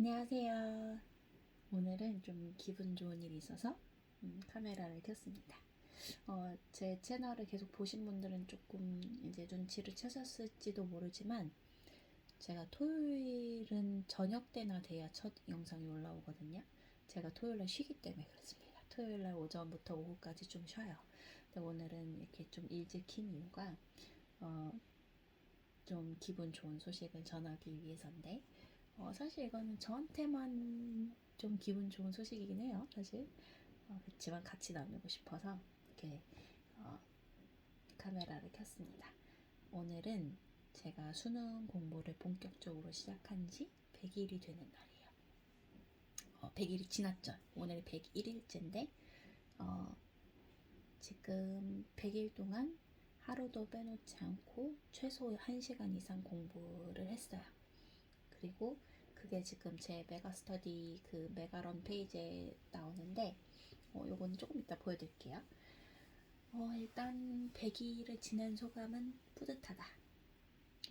안녕하세요. 오늘은 좀 기분 좋은 일이 있어서 카메라를 켰습니다. 제 채널을 계속 보신 분들은 조금 이제 눈치를 채셨을지도 모르지만 제가 토요일은 저녁 때나 돼야 첫 영상이 올라오거든요. 제가 토요일날 쉬기 때문에 그렇습니다. 토요일날 오전부터 오후까지 좀 쉬어요. 근데 오늘은 이렇게 좀 일찍 킨 이유가 좀 기분 좋은 소식을 전하기 위해서인데 사실 이거는 저한테만 좀 기분 좋은 소식이긴 해요. 사실 그렇지만 같이 나누고 싶어서 이렇게 어, 카메라를 켰습니다. 오늘은 제가 수능 공부를 본격적으로 시작한 지 100일이 되는 날이에요. 100일이 지났죠. 오늘이 101일째인데 지금 100일 동안 하루도 빼놓지 않고 최소 1시간 이상 공부를 했어요. 그리고 그게 지금 제 메가스터디 그 메가런 페이지에 나오는데 요거는 조금 이따 보여드릴게요. 일단 100일을 지낸 소감은 뿌듯하다.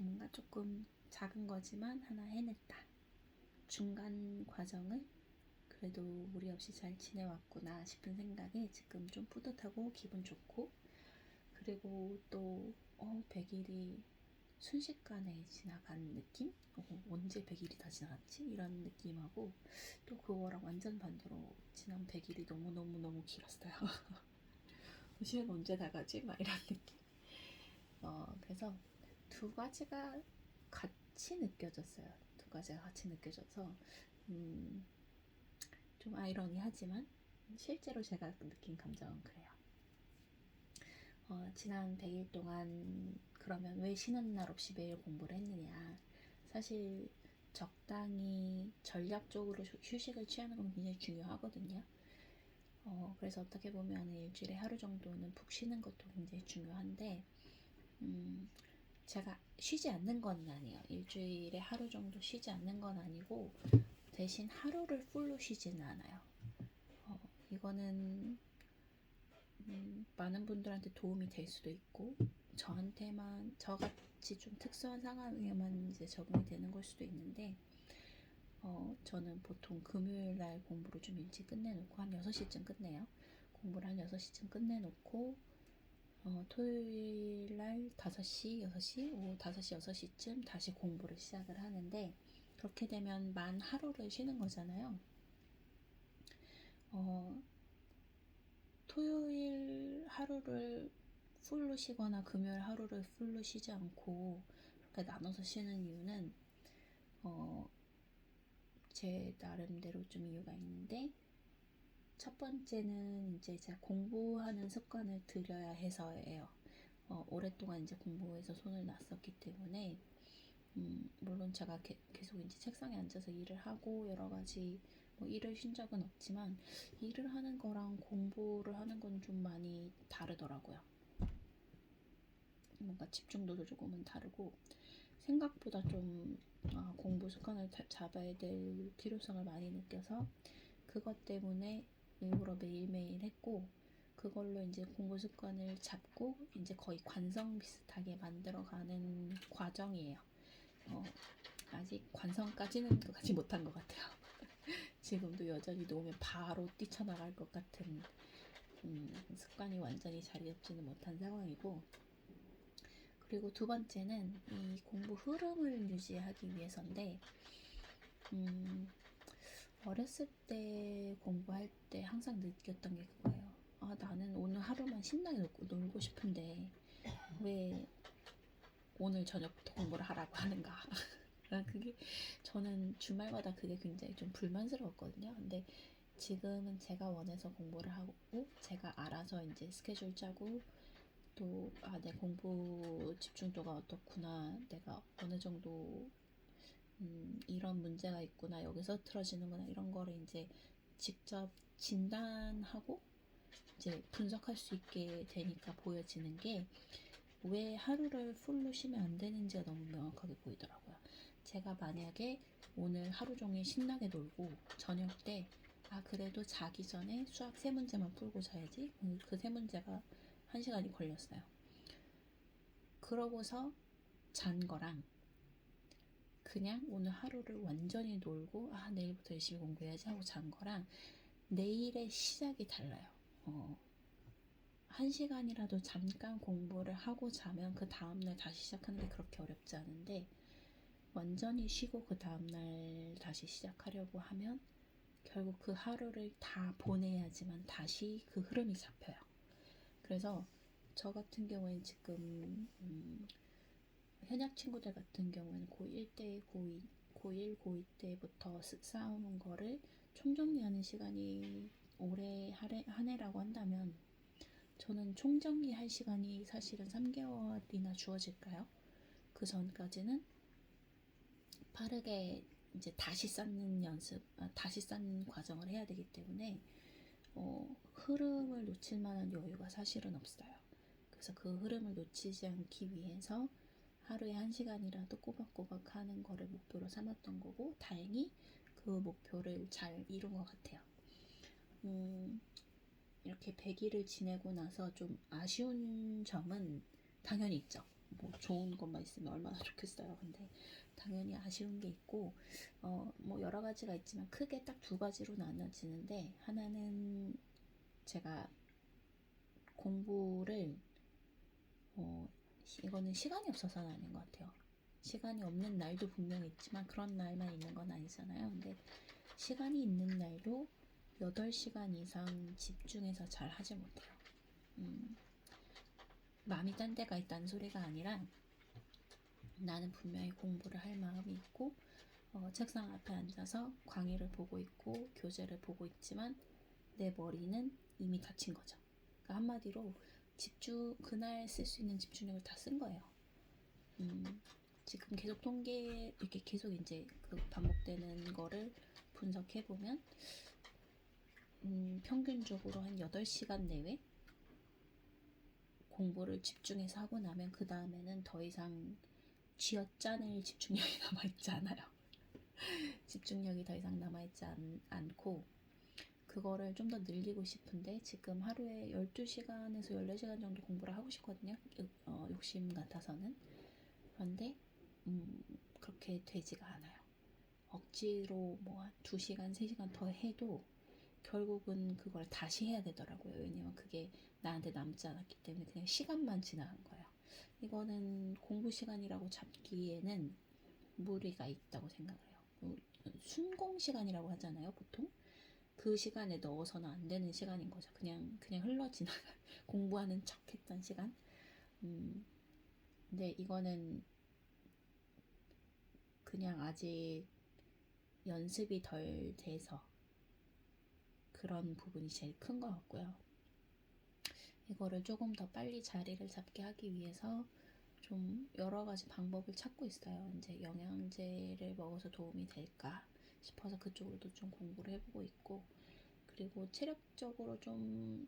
뭔가 조금 작은 거지만 하나 해냈다. 중간 과정을 그래도 무리 없이 잘 지내왔구나 싶은 생각에 지금 좀 뿌듯하고 기분 좋고, 그리고 또 100일이 순식간에 지나간 느낌? 언제 100일이 다 지나갔지? 이런 느낌하고, 또 그거랑 완전 반대로 지난 100일이 너무너무너무 길었어요. 시간 언제 다 가지? 막 이런 느낌. 그래서 두 가지가 같이 느껴졌어요. 두 가지가 같이 느껴져서 좀 아이러니하지만 실제로 제가 느낀 감정은 그래요. 지난 100일 동안 그러면 왜 쉬는 날 없이 매일 공부를 했느냐. 사실 적당히 전략적으로 휴식을 취하는 건 굉장히 중요하거든요. 그래서 어떻게 보면 일주일에 하루 정도는 푹 쉬는 것도 굉장히 중요한데 제가 쉬지 않는 건 아니에요. 일주일에 하루 정도 쉬지 않는 건 아니고 대신 하루를 풀로 쉬지는 않아요. 이거는 많은 분들한테 도움이 될 수도 있고 저한테만 저같이 좀 특수한 상황에만 이제 적용이 되는 걸 수도 있는데 저는 보통 금요일 날 공부를 좀 일찍 끝내놓고 한 6시쯤 끝내요. 공부를 한 6시쯤 끝내놓고 토요일 날 5시, 6시, 오후 5시, 6시쯤 다시 공부를 시작을 하는데, 그렇게 되면 만 하루를 쉬는 거잖아요. 토요일 하루를 풀로 쉬거나 금요일 하루를 풀로 쉬지 않고 그렇게 나눠서 쉬는 이유는 제 나름대로 좀 이유가 있는데, 첫 번째는 이제 제가 공부하는 습관을 들여야 해서예요. 오랫동안 이제 공부에서 손을 놨었기 때문에 물론 제가 계속 이제 책상에 앉아서 일을 하고 여러 가지 뭐 일을 쉰 적은 없지만 일을 하는 거랑 공부를 하는 건 좀 많이 다르더라고요. 뭔가 집중도도 조금은 다르고 생각보다 좀 공부 습관을 잡아야 될 필요성을 많이 느껴서 그것 때문에 일부러 매일매일 했고, 그걸로 이제 공부 습관을 잡고 이제 거의 관성 비슷하게 만들어가는 과정이에요. 아직 관성까지는 가지 못한 것 같아요. 지금도 여전히 놓으면 바로 뛰쳐나갈 것 같은 습관이 완전히 자리 잡지는 못한 상황이고, 그리고 두 번째는 이 공부 흐름을 유지하기 위해서인데, 어렸을 때 공부할 때 항상 느꼈던 게 그거예요. 나는 오늘 하루만 신나게 놀고 싶은데 왜 오늘 저녁부터 공부를 하라고 하는가. 그게 저는 주말마다 그게 굉장히 좀 불만스러웠거든요. 근데 지금은 제가 원해서 공부를 하고 제가 알아서 이제 스케줄 짜고 또 내 공부 집중도가 어떻구나, 내가 어느 정도 이런 문제가 있구나, 여기서 틀어지는구나, 이런 거를 이제 직접 진단하고 이제 분석할 수 있게 되니까 보여지는 게 왜 하루를 풀로 쉬면 안 되는지가 너무 명확하게 보이더라고요. 제가 만약에 오늘 하루 종일 신나게 놀고 저녁 때 그래도 자기 전에 수학 3문제만 풀고 자야지, 그 3문제가 1시간이 걸렸어요. 그러고서 잔 거랑 그냥 오늘 하루를 완전히 놀고 내일부터 열심히 공부해야지 하고 잔 거랑 내일의 시작이 달라요. 1시간이라도 잠깐 공부를 하고 자면 그 다음날 다시 시작하는 게 그렇게 어렵지 않은데, 완전히 쉬고 그 다음날 다시 시작하려고 하면 결국 그 하루를 다 보내야지만 다시 그 흐름이 잡혀요. 그래서 저 같은 경우에는 지금 현역 친구들 같은 경우에는 고1 때, 고1, 고2 때부터 쌓아오는 거를 총정리하는 시간이 올해 한 해라고 한다면, 저는 총정리할 시간이 사실은 3개월이나 주어질까요? 그 전까지는 빠르게 이제 다시 쌓는 다시 쌓는 과정을 해야 되기 때문에 흐름을 놓칠 만한 여유가 사실은 없어요. 그래서 그 흐름을 놓치지 않기 위해서 하루에 1시간이라도 꼬박꼬박 하는 거를 목표로 삼았던 거고, 다행히 그 목표를 잘 이룬 것 같아요. 이렇게 100일을 지내고 나서 좀 아쉬운 점은 당연히 있죠. 뭐 좋은 것만 있으면 얼마나 좋겠어요. 근데 당연히 아쉬운 게 있고, 뭐 여러 가지가 있지만 크게 딱 2가지로 나눠지는데, 하나는 제가 공부를 이거는 시간이 없어서는 아닌 것 같아요. 시간이 없는 날도 분명히 있지만 그런 날만 있는 건 아니잖아요. 근데 시간이 있는 날도 8시간 이상 집중해서 잘 하지 못해요. 마음이 딴 데가 있다는 소리가 아니라, 나는 분명히 공부를 할 마음이 있고 책상 앞에 앉아서 강의를 보고 있고 교재를 보고 있지만 내 머리는 이미 다친 거죠. 그러니까 한마디로 그날 쓸 수 있는 집중력을 다 쓴 거예요. 지금 계속 통계 이렇게 계속 이제 그 반복되는 거를 분석해 보면 평균적으로 한 8시간 내외 공부를 집중해서 하고 나면 그 다음에는 더 이상 쥐어짜낼 집중력이 남아있지 않아요. 집중력이 더 이상 남아있지 않고, 그거를 좀 더 늘리고 싶은데 지금 하루에 12시간에서 14시간 정도 공부를 하고 싶거든요. 욕심 같아서는. 그런데 그렇게 되지가 않아요. 억지로 뭐 2시간, 3시간 더 해도 결국은 그걸 다시 해야 되더라고요. 왜냐면 그게 나한테 남지 않았기 때문에 그냥 시간만 지나간 거예요. 이거는 공부 시간이라고 잡기에는 무리가 있다고 생각을 해요. 순공 시간이라고 하잖아요, 보통. 그 시간에 넣어서는 안 되는 시간인 거죠. 그냥 흘러 지나가 공부하는 척했던 시간. 근데 이거는 그냥 아직 연습이 덜 돼서 그런 부분이 제일 큰 것 같고요. 이거를 조금 더 빨리 자리를 잡게 하기 위해서 좀 여러 가지 방법을 찾고 있어요. 이제 영양제를 먹어서 도움이 될까 싶어서 그쪽으로도 좀 공부를 해보고 있고, 그리고 체력적으로 좀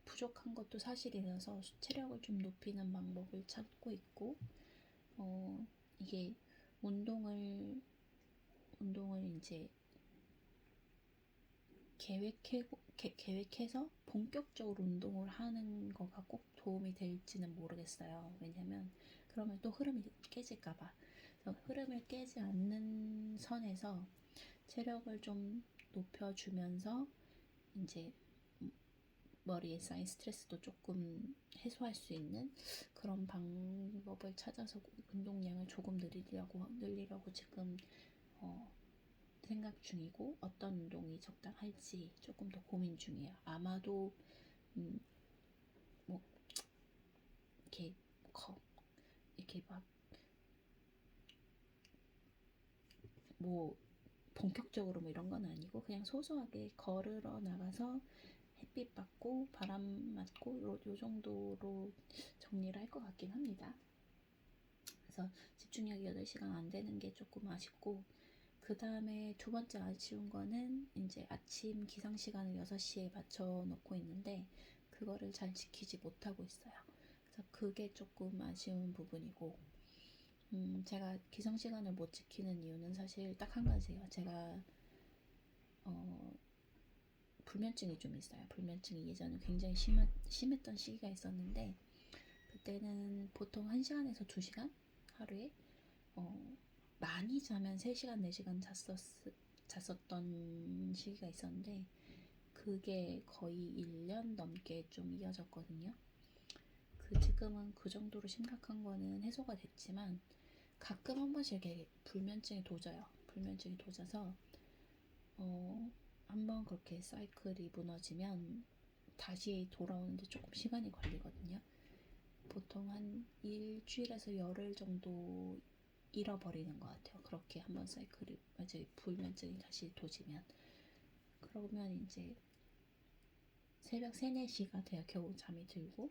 부족한 것도 사실이라서 체력을 좀 높이는 방법을 찾고 있고, 이게 운동을 이제 계획해서 본격적으로 운동을 하는 거가 꼭 도움이 될지는 모르겠어요. 왜냐면 그러면 또 흐름이 깨질까봐. 그래서 흐름을 깨지 않는 선에서 체력을 좀 높여주면서 이제 머리에 쌓인 스트레스도 조금 해소할 수 있는 그런 방법을 찾아서 운동량을 조금 늘리려고 지금 생각 중이고, 어떤 운동이 적당할지 조금 더 고민 중이에요. 아마도 뭐 이렇게 막 뭐 본격적으로 뭐 이런 건 아니고 그냥 소소하게 걸으러 나가서 햇빛 받고 바람 맞고 요 정도로 정리를 할 것 같긴 합니다. 그래서 집중력이 8시간 안 되는 게 조금 아쉽고, 그 다음에 2번째 아쉬운 거는 이제 아침 기상 시간을 6시에 맞춰 놓고 있는데 그거를 잘 지키지 못하고 있어요. 그래서 그게 조금 아쉬운 부분이고, 제가 기상 시간을 못 지키는 이유는 사실 딱 한 가지예요. 제가 불면증이 좀 있어요. 불면증이 예전에 굉장히 심했던 시기가 있었는데, 그때는 보통 1시간에서 2시간 하루에 많이 자면 3시간, 4시간 잤었던 시기가 있었는데 그게 거의 1년 넘게 좀 이어졌거든요. 지금은 그 정도로 심각한 거는 해소가 됐지만 가끔 한 번씩 이렇게 불면증이 도져요. 불면증이 도져서 한번 그렇게 사이클이 무너지면 다시 돌아오는데 조금 시간이 걸리거든요. 보통 한 일주일에서 열흘 정도 잃어버리는 것 같아요. 그렇게 한번 사이클이 이제 불면증이 다시 도지면. 그러면 이제 새벽 3, 4시가 돼야 겨우 잠이 들고,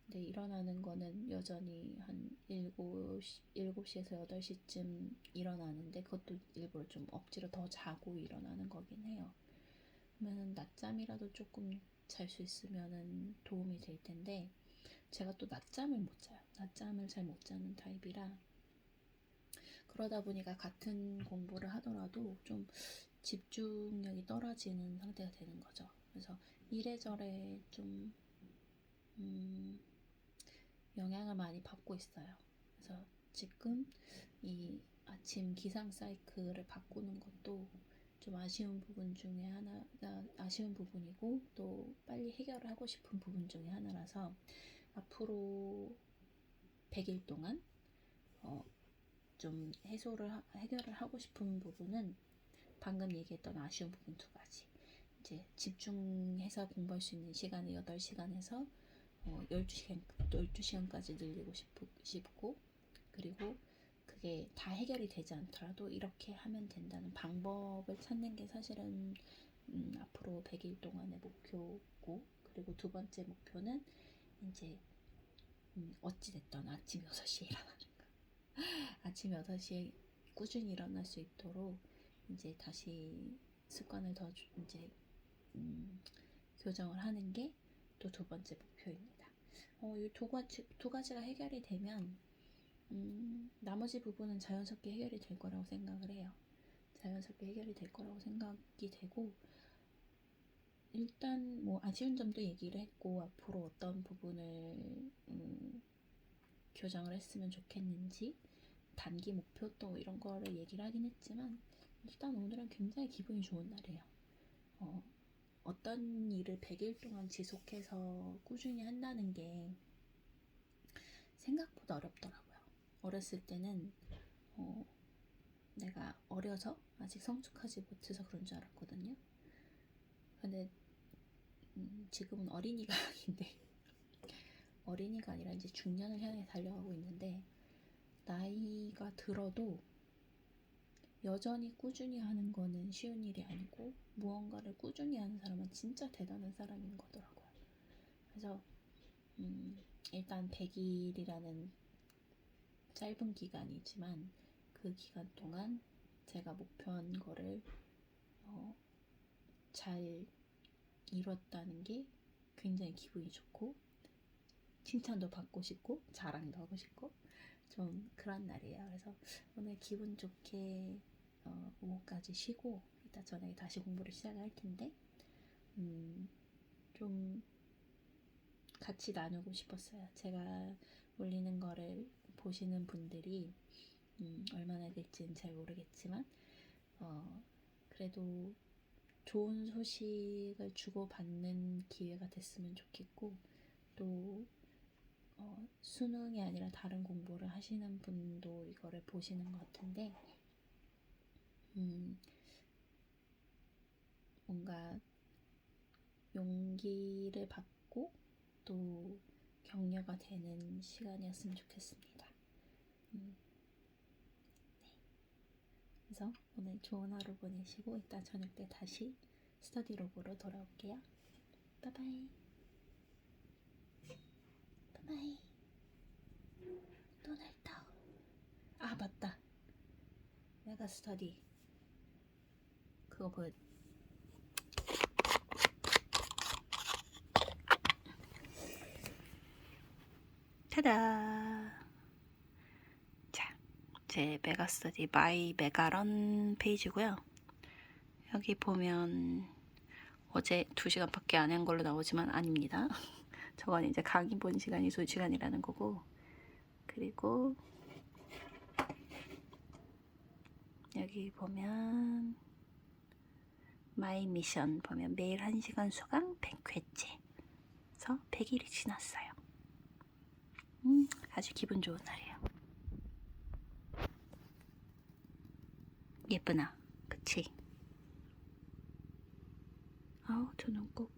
근데 일어나는 거는 여전히 한 7시에서 8시쯤 일어나는데 그것도 일부러 좀 억지로 더 자고 일어나는 거긴 해요. 그러면 낮잠이라도 조금 잘 수 있으면 도움이 될 텐데 제가 또 낮잠을 못 자요. 낮잠을 잘 못 자는 타입이라 그러다 보니까 같은 공부를 하더라도 좀 집중력이 떨어지는 상태가 되는 거죠. 그래서 이래저래 좀 영향을 많이 받고 있어요. 그래서 지금 이 아침 기상 사이클을 바꾸는 것도 좀 아쉬운 부분 중에 하나가 아쉬운 부분이고 또 빨리 해결을 하고 싶은 부분 중에 하나라서 앞으로 100일 동안 좀 해결을 하고 싶은 부분은 방금 얘기했던 아쉬운 부분 2가지. 이제 집중해서 공부할 수 있는 시간을 8시간에서 12시간까지 늘리고 싶고, 그리고 그게 다 해결이 되지 않더라도 이렇게 하면 된다는 방법을 찾는 게 사실은 앞으로 100일 동안의 목표고, 그리고 2번째 목표는 이제 어찌됐든 아침 6시에 일어나는 거. 아침 6시에 꾸준히 일어날 수 있도록 이제 다시 습관을 더 이제 교정을 하는 게 또 2번째 목표입니다. 이 두 가지가 해결이 되면 나머지 부분은 자연스럽게 해결이 될 거라고 생각을 해요. 자연스럽게 해결이 될 거라고 생각이 되고, 일단 뭐 아쉬운 점도 얘기를 했고 앞으로 어떤 부분을 교정을 했으면 좋겠는지 단기 목표 또 이런 거를 얘기를 하긴 했지만 일단 오늘은 굉장히 기분이 좋은 날이에요. 어떤 일을 100일 동안 지속해서 꾸준히 한다는 게 생각보다 어렵더라고요. 어렸을 때는 내가 어려서 아직 성숙하지 못해서 그런 줄 알았거든요. 근데 지금은 어린이가 아닌데 어린이가 아니라 이제 중년을 향해 달려가고 있는데 나이가 들어도 여전히 꾸준히 하는 거는 쉬운 일이 아니고 무언가를 꾸준히 하는 사람은 진짜 대단한 사람인 거더라고요. 그래서 일단 100일이라는 짧은 기간이지만 그 기간 동안 제가 목표한 거를 잘 이뤘다는 게 굉장히 기분이 좋고 칭찬도 받고 싶고 자랑도 하고 싶고 좀 그런 날이에요. 그래서 오늘 기분 좋게 오후까지 쉬고 이따 저녁에 다시 공부를 시작할 텐데 좀 같이 나누고 싶었어요. 제가 올리는 거를 보시는 분들이 얼마나 될지는 잘 모르겠지만 그래도 좋은 소식을 주고받는 기회가 됐으면 좋겠고, 또 수능이 아니라 다른 공부를 하시는 분도 이거를 보시는 것 같은데 뭔가 용기를 받고 또 격려가 되는 시간이었으면 좋겠습니다. 네. 그래서 오늘 좋은 하루 보내시고 이따 저녁 때 다시 스터디룸으로 돌아올게요. 바이바이. 바이바이. 또날또. 아 맞다. 메가 스터디 그거 보여. 타다. 자, 제 메가스터디 마이 메가런 페이지고요. 여기 보면 어제 2시간밖에 안 한 걸로 나오지만 아닙니다. 저건 이제 강의 본 시간이 2시간이라는 거고, 그리고 여기 보면 마이 미션 보면 매일 1시간 수강 100회째. 그래서 100일이 지났어요. 아주 기분 좋은 날이에요. 예쁘나? 그치? 아우 저 눈 꼭